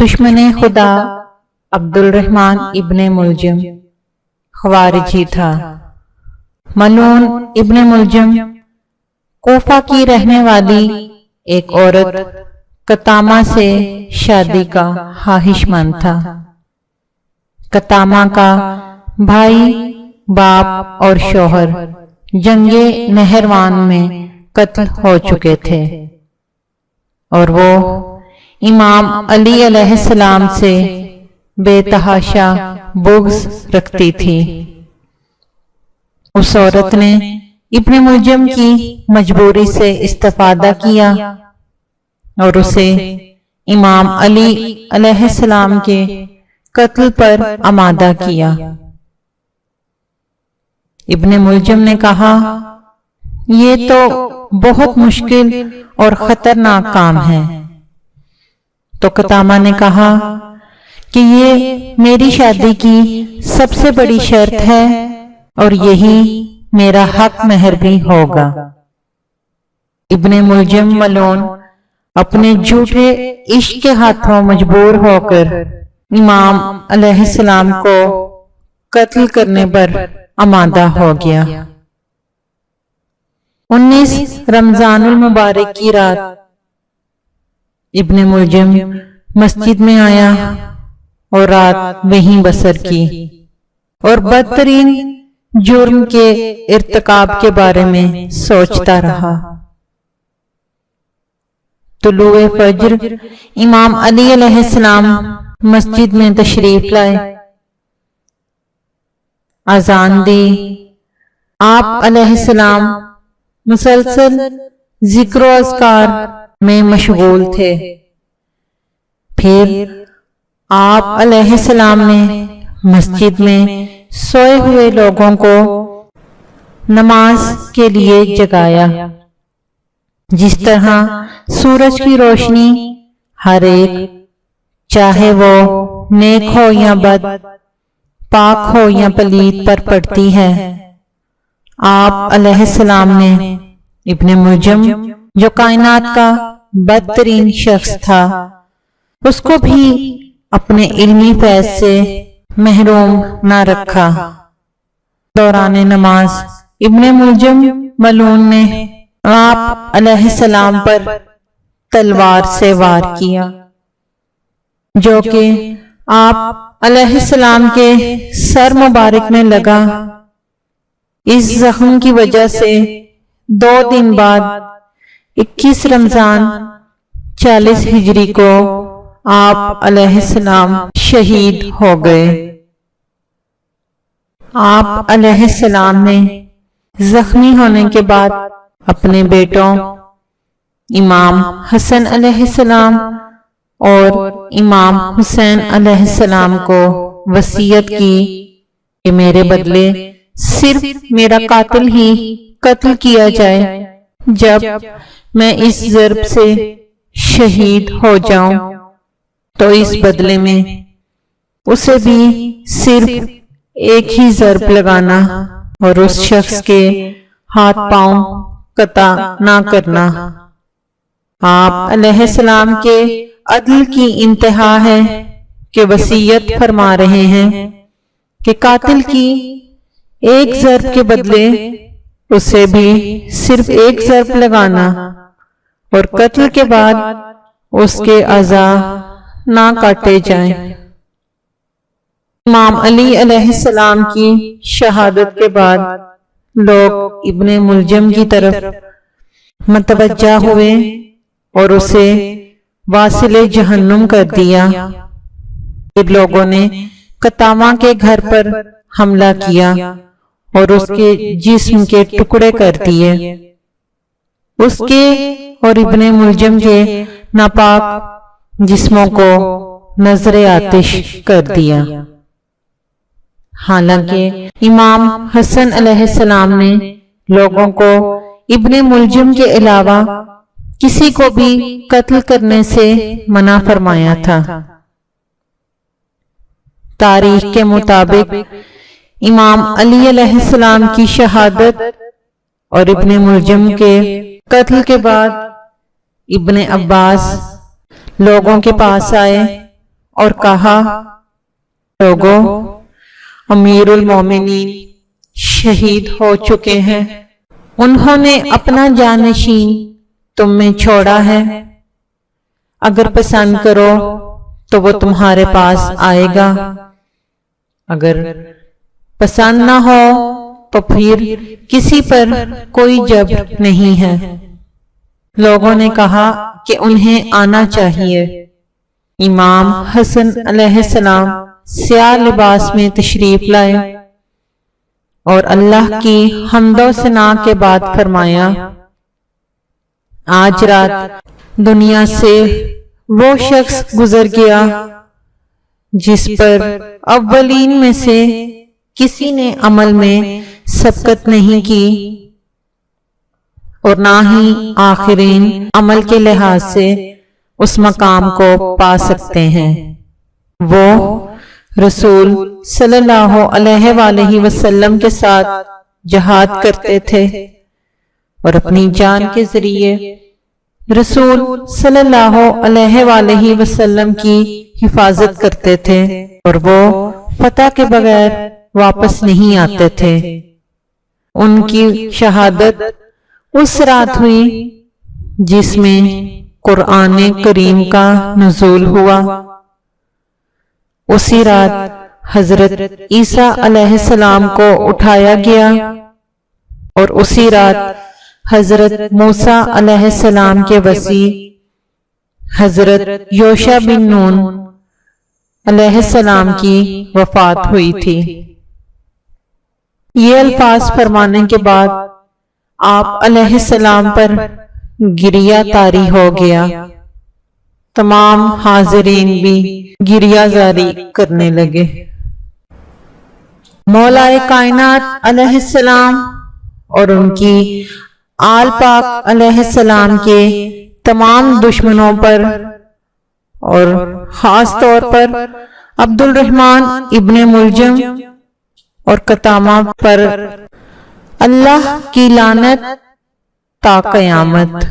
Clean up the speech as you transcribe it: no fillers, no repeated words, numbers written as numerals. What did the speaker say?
دشمن خدا عبد الرحمن ابن ملجم خوارجی تھا۔ ملعون ابن ملجم کوفہ کی رہنے والی ایک عورت قطامہ سے شادی کا خواہش مند تھا۔ قطامہ کا بھائی، باپ اور شوہر جنگ نہروان میں قتل ہو چکے تھے اور وہ امام علی علیہ السلام سے بے تحاشا بغض رکھتی تھی۔ اس عورت نے ابن ملجم کی مجبوری سے استفادہ کیا اور اسے امام علی علیہ السلام کے قتل پر آمادہ کیا۔ ابن ملجم نے کہا، یہ تو بہت مشکل اور خطرناک کام ہے۔ تو قطامہ نے کہا کہ یہ میری شادی کی سب سے بڑی شرط ہے اور یہی میرا حق مہر بھی ہوگا۔ ابن ملجم ملعون اپنے جھوٹے عشق کے ہاتھوں مجبور ہو کر امام علیہ السلام کو قتل کرنے پر آمادہ ہو گیا۔ 19 رمضان المبارک کی رات ابن ملجم مسجد میں آیا اور رات وہیں بسر کی اور بدترین جرم کے ارتکاب کے بارے میں سوچتا رہا۔ طلوع فجر امام علی علیہ السلام مسجد میں تشریف لائے، اذان دی۔ آپ علیہ السلام مسلسل ذکر و اذکار میں مشغول تھے۔ پھر آپ علیہ السلام نے مسجد میں سوئے ہوئے لوگوں کو نماز کے لیے جگایا۔ جس طرح سورج کی روشنی ہر ایک، چاہے وہ نیک ہو یا بد، پاک ہو یا پلید، پر پڑتی ہے، آپ علیہ السلام نے ابن ملجم جو کائنات کا بدترین شخص تھا، اس کو بھی اپنے علمی فیض سے محروم نہ رکھا۔ دوران نماز ابن ملجم ملعون نے آپ علیہ السلام پر تلوار سے وار کیا، جو کہ آپ علیہ السلام کے سر مبارک میں لگا۔ اس زخم کی وجہ سے 2 دن بعد 21 رمضان 40 ہجری کو آپ علیہ السلام شہید ہو گئے۔ آپ علیہ السلام نے زخمی ہونے کے بعد اپنے بیٹوں امام حسن علیہ السلام اور امام حسین علیہ السلام کو وصیت کی کہ میرے بدلے صرف میرا قاتل ہی قتل کیا جائے، جب میں اس ضرب سے شہید ہو جاؤں تو اس بدلے میں اسے بھی صرف ایک ہی ضرب لگانا اور اس شخص کے ہاتھ پاؤں قطع نہ کرنا۔ آپ علیہ السلام کے عدل کی انتہا ہے کہ وصیت فرما رہے ہیں کہ قاتل کی ایک ضرب کے بدلے اسے بھی صرف ایک ضرب لگانا اور قتل کے بعد اس کے اعضاء نہ کاٹے جائیں۔ امام علی علیہ السلام کی شہادت کے بعد لوگ ابن ملجم کی طرف متوجہ ہوئے اور اسے واصل جہنم کر دیا۔ پھر لوگوں نے قطامہ کے گھر پر حملہ کیا اور اس کے جسم کے ٹکڑے کر دیے۔ اس کے اور ابن ملجم کے ناپاک جسموں کو نذر آتش کر دیا۔ حالانکہ امام حسن علیہ السلام نے لوگوں کو ابن ملجم کے علاوہ کسی کو بھی قتل کرنے سے منع فرمایا تھا۔ تاریخ کے مطابق امام علی علیہ السلام کی شہادت اور ابن ملجم کے قتل کے بعد ابن عباس لوگوں کے پاس آئے اور کہا، لوگو، امیر المومنین شہید ہو چکے ہیں، انہوں نے اپنا جانشین تم میں چھوڑا ہے، اگر پسند کرو تو وہ تمہارے پاس آئے گا، اگر پسند نہ ہو تو پھر کسی پر کوئی جبر نہیں ہے۔ لوگوں نے کہا کہ انہیں آنا چاہیے۔ امام حسن علیہ السلام سیاہ لباس میں تشریف لائے اور اللہ کی حمد و ثنا کے بعد فرمایا، آج رات دنیا سے وہ شخص گزر گیا جس پر اولین میں سے کسی نے عمل میں سبقت نہیں کی اور نہ ہی آخرین عمل کے لحاظ سے اس مقام کو پا سکتے ہیں۔ وہ رسول صلی اللہ علیہ وآلہ وسلم کے ساتھ جہاد کرتے تھے اور اپنی جان کے ذریعے رسول صلی اللہ علیہ وآلہ وسلم کی حفاظت کرتے تھے اور وہ فتح کے بغیر واپس نہیں آتے تھے۔ ان کی شہادت اس رات ہوئی جس میں قرآن کریم کا نزول ہوا۔ اسی رات حضرت عیسیٰ علیہ السلام کو اٹھایا گیا اور اسی رات حضرت موسیٰ علیہ السلام کے وصی حضرت یوشع بن نون علیہ السلام کی وفات ہوئی تھی۔ یہ الفاظ فرمانے کے بعد آپ علیہ السلام پر گریہ طاری ہو گیا۔ تمام حاضرین بھی گریہ زاری کرنے لگے۔ مولا کائنات علیہ السلام اور ان کی آل پاک علیہ السلام کے تمام دشمنوں پر اور خاص طور پر عبد الرحمن ابن ملجم اور قتامہ پر اللہ کی لعنت تا قیامت۔